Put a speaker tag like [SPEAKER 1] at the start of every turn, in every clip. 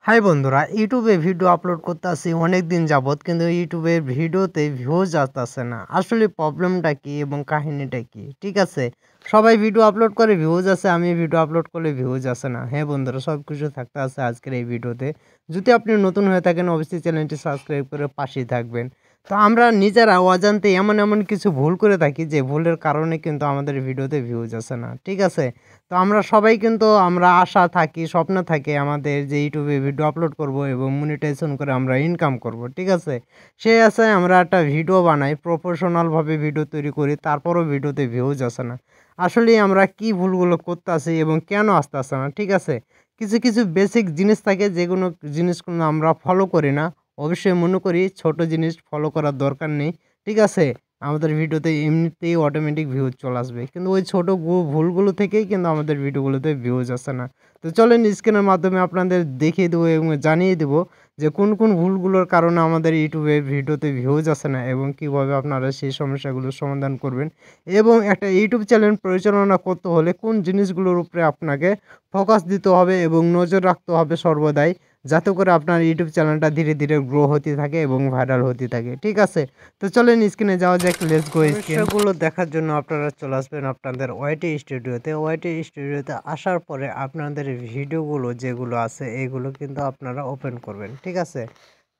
[SPEAKER 1] High বন্ধুরা, ইউটিউবে video upload করতে আসি অনেক দিন যাবত, কিন্তু ইউটিউবে ভিডিওতে ভিউজ আসতেছে না। আসলে প্রবলেমটা কি এবং কাহিনীটা কি? ঠিক আছে, সবাই ভিডিও আপলোড করে ভিউজ আসে, আমি ভিডিও আপলোড করলে ভিউজ আসে না। হ্যাঁ বন্ধুরা, সব কিছু থাকতে আছে আজকের এই ভিডিওতে। যদি আপনি নতুন হয়ে থাকেন অবশ্যই চ্যানেলটি সাবস্ক্রাইব করে পাশেই থাকবেন। তো আমরা নিজেরা অজান্তে এমন এমন কিছু ভুল করে থাকি, যে ভুলের কারণে কিন্তু আমাদের ভিডিওতে ভিউজ আসে না। ঠিক আছে, তো আমরা সবাই কিন্তু আমরা আশা থাকি, স্বপ্ন থাকে আমাদের যে ইউটিউবে ভিডিও আপলোড করব এবং মনিটাইজেশন করে আমরা ইনকাম করব। ঠিক আছে, সেই আশায় আমরা একটা ভিডিও বানাই, প্রফেশনালভাবে ভিডিও তৈরি করি, তারপরও ভিডিওতে ভিউজ আসে না। আসলে আমরা কি ভুলগুলো করতে আসি এবং কেন আসতে আসে না? ঠিক আছে, কিছু কিছু বেসিক জিনিস থাকে, যেগুলো জিনিসগুলো আমরা ফলো করি না। অবশ্যই মনে করি ছোট জিনিস ফলো করার দরকার নেই। ঠিক আছে, আমাদের ভিডিওতে এমনিতেই অটোমেটিক ভিউজ চলে আসবে, কিন্তু ওই ছোট ভুলগুলো থেকেই কিন্তু আমাদের ভিডিওগুলোতে ভিউজ আসে না। তো চলেন স্ক্রিনের মাধ্যমে আপনাদের দেখিয়ে দেবো এবং জানিয়ে দেবো যে কোন কোন ভুলগুলোর কারণে আমাদের ইউটিউবে ভিডিওতে ভিউজ আসে না এবং কিভাবে আপনারা সেই সমস্যাগুলোর সমাধান করবেন। এবং একটা ইউটিউব চ্যানেল পরিচালনা করতে হলে কোন জিনিসগুলোর উপরে আপনাকে ফোকাস দিতে হবে এবং নজর রাখতে হবে সর্বদাই, যাতে করে আপনার ইউটিউব চ্যানেলটা ধীরে ধীরে গ্রো হতে থাকে এবং ভাইরাল হতে থাকে। ঠিক আছে, তো চলেন স্ক্রিনে যাওয়া যাক। Let's go. সমস্যাগুলো দেখার জন্য আপনারা চলে আসবেন আপনাদের ওয়াইটি স্টুডিওতে। ওয়াইটি স্টুডিওতে আসার পরে আপনাদের ভিডিওগুলো যেগুলো আছে এগুলো কিন্তু আপনারা ওপেন করবেন। ঠিক আছে,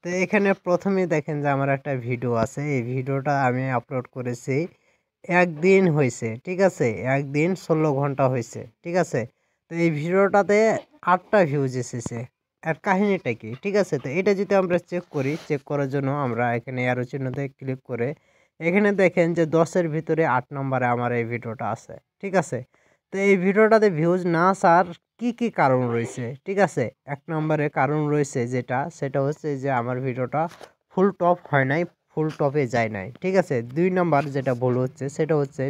[SPEAKER 1] তো এখানে প্রথমেই দেখেন যে আমার একটা ভিডিও আছে। এই ভিডিওটা আমি আপলোড করেছি একদিন হয়েছে। ঠিক আছে, একদিন 16 ঘন্টা হয়েছে। ঠিক আছে, তো এই ভিডিওটাতে 8টা ভিউজ এসেছে। আর কাহিনীটা কি? ঠিক আছে, তো এটা যদি আমরা চেক করি, চেক করার জন্য আমরা এখানে অ্যারো চিহ্নতে ক্লিক করে এখানে দেখেন যে 10-এর ভিতরে 8 নম্বরে আমার এই ভিডিওটা আছে। ঠিক আছে, তো এই ভিডিওটাতে ভিউজ না আসার কি কি কারণ রয়েছে? ঠিক আছে, 1 নম্বরে কারণ রয়েছে সেটা হচ্ছে যে আমার ভিডিওটা ফুল টপ হয় নাই, ফুল টপে যায় নাই। ঠিক আছে, 2 নাম্বার যেটা ভুল হচ্ছে সেটা হচ্ছে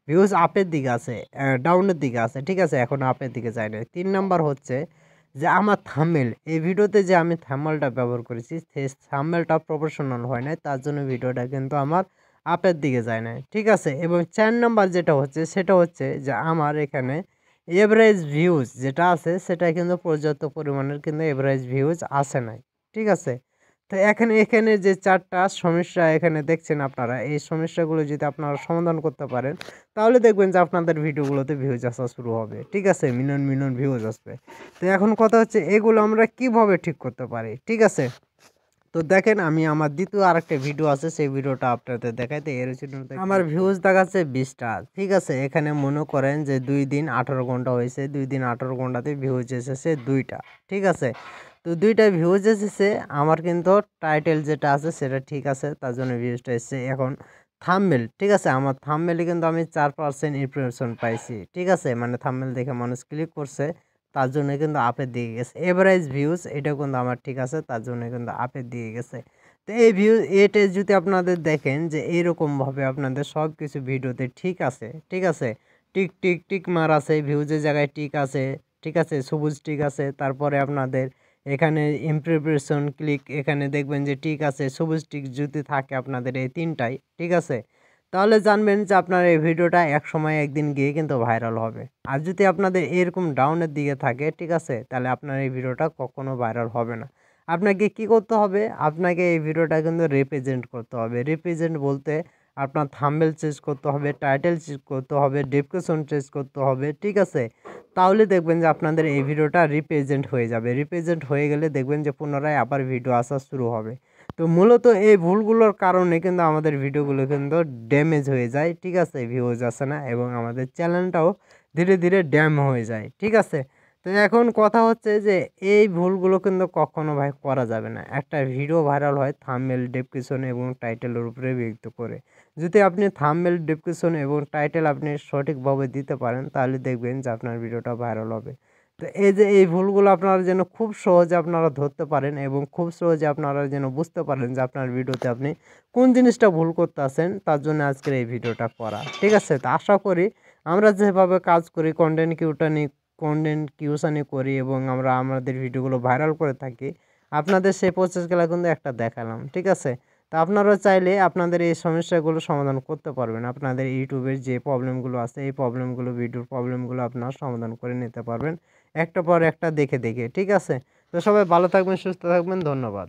[SPEAKER 1] ভিউজ আপের দিকে আছে, ডাউনের দিকে আছে। ঠিক আছে, এখন আপের দিকে যায় নাই। 3 নাম্বার হচ্ছে যে আমার থাম্বনেল, এই ভিডিওতে যে আমি থাম্বনেলটা ব্যবহার করেছি সেই থাম্বনেলটা প্রফেশনাল হয় নাই, তার জন্য ভিডিওটা কিন্তু আমার আপের দিকে যায় নাই। ঠিক আছে, এবং 4 নাম্বার যেটা হচ্ছে সেটা হচ্ছে যে আমার এখানে এভারেজ ভিউজ যেটা আছে সেটা কিন্তু পর্যাপ্ত পরিমাণের কিন্তু এভারেজ ভিউজ আসে নাই। ঠিক আছে, তো এখানে যে 4টা সমস্যা এখানে দেখছেন আপনারা, এই সমস্যাগুলো যদি আপনারা সমাধান করতে পারেন তাহলে দেখবেন যে আপনাদের ভিডিওগুলোতে ভিউজ আসা শুরু হবে। ঠিক আছে, মিলিয়ন মিলিয়ন ভিউজ আসবে। তো এখন কথা হচ্ছে এগুলো আমরা কিভাবে ঠিক করতে পারি। ঠিক আছে, তো দেখেন আমি আমার দ্বিতীয় আরেকটা ভিডিও আছে, সেই ভিডিওটা আপনাদের দেখাইতে এর জন্য আমার ভিউজ দেখাচ্ছে 20টা। ঠিক আছে, এখানে মনে করেন যে 2 দিন 18 ঘন্টা হয়েছে, 2 দিন 18 ঘন্টাতে ভিউজ এসেছে 2টা। ঠিক আছে, তো 2টা ভিউজ এসেছে। আমার কিন্তু টাইটেল যেটা আছে সেটা ঠিক আছে, তার জন্য ভিউজটা এসেছে। এখন থাম্বনেল, ঠিক আছে, আমার থাম্বনেলে কিন্তু আমি 4% ইমপ্রেশন পাইছি। ঠিক আছে, মানে থাম্বনেল দেখে মানুষ ক্লিক করছে, তার জন্য কিন্তু আপের দিকে গেছে। এভারেজ ভিউজ এটাও কিন্তু আমার ঠিক আছে, তার জন্য কিন্তু আপের দিকে গেছে। তো এই এটা যদি আপনাদের দেখেন যে এইরকমভাবে আপনাদের সব কিছু ভিডিওতে ঠিক আছে। ঠিক আছে, টিক টিক টিক মার আছে, ভিউজের জায়গায় টিক আছে। ঠিক আছে, সবুজ টিক আছে। তারপরে আপনাদের এখানে ইমপ্রেশন ক্লিক, এখানে দেখবেন যে টিক আছে, সবুজ টিক যদি থাকে আপনাদের এই 3টাই। ঠিক আছে, তাহলে জানবেন যে আপনার এই ভিডিওটা একসময় একদিন গিয়ে কিন্তু ভাইরাল হবে। আর যদি আপনাদের এরকম ডাউনের দিকে থাকে, ঠিক আছে, তাহলে আপনার এই ভিডিওটা কখনো ভাইরাল হবে না। আপনাকে কি করতে হবে? আপনাকে এই ভিডিওটা কিন্তু রিপ্রেজেন্ট করতে হবে। রিপ্রেজেন্ট বলতে আপনার থাম্বনেল চেঞ্জ করতে হবে, টাইটেল চেঞ্জ করতে হবে, ডেসক্রিপশন চেঞ্জ করতে হবে। ঠিক আছে, তাহলে দেখবেন যে আপনাদের এই ভিডিওটা রিপ্রেজেন্ট হয়ে যাবে। রিপ্রেজেন্ট হয়ে গেলে দেখবেন যে পুনরায় আবার ভিডিও আসা শুরু হবে। তো মূলত এই ভুলগুলোর কারণে কিন্তু আমাদের ভিডিওগুলো কিন্তু ড্যামেজ হয়ে যায়। ঠিক আছে, ভিউজ আসে না এবং আমাদের চ্যানেলটাও ধীরে ধীরে ড্যাম হয়ে যায়। ঠিক আছে, তো এখন কথা হচ্ছে যে এই ভুলগুলো কিন্তু কখনো ভাই করা যাবে না। একটা ভিডিও ভাইরাল হয় থাম্বনেল, ডেসক্রিপশন এবং টাইটেলের উপরে ভিত্তি করে। যদি আপনি থাম্বনেল, ডেসক্রিপশন এবং টাইটেল আপনি সঠিকভাবে দিতে পারেন তাহলে দেখবেন যে আপনার ভিডিওটা ভাইরাল হবে। তো এই যে এই ভুলগুলো আপনারা যেন খুব সহজে আপনারা ধরতে পারেন এবং খুব সহজে আপনারা যেন বুঝতে পারেন যে আপনার ভিডিওতে আপনি কোন জিনিসটা ভুল করতে আছেন, তার জন্য আজকের এই ভিডিওটা করা। ঠিক আছে, তো আশা করি আমরা যেভাবে কাজ করি, কন্টেন্ট কিউশানি করি এবং আমরা আমাদের ভিডিওগুলো ভাইরাল করে থাকি, আপনাদের সেই প্রসেসগুলো কিন্তু একটা দেখালাম। ঠিক আছে, তো আপনারা চাইলে আপনাদের এই সমস্যাগুলো সমাধান করতে পারবেন। আপনাদের ইউটিউবের যে প্রবলেমগুলো আছে এই প্রবলেমগুলো, ভিডিওর প্রবলেমগুলো আপনারা সমাধান করে নিতে পারবেন একটা পর একটা দেখে দেখে। ঠিক আছে, তো সবাই ভালো থাকবেন, সুস্থ থাকবেন। ধন্যবাদ।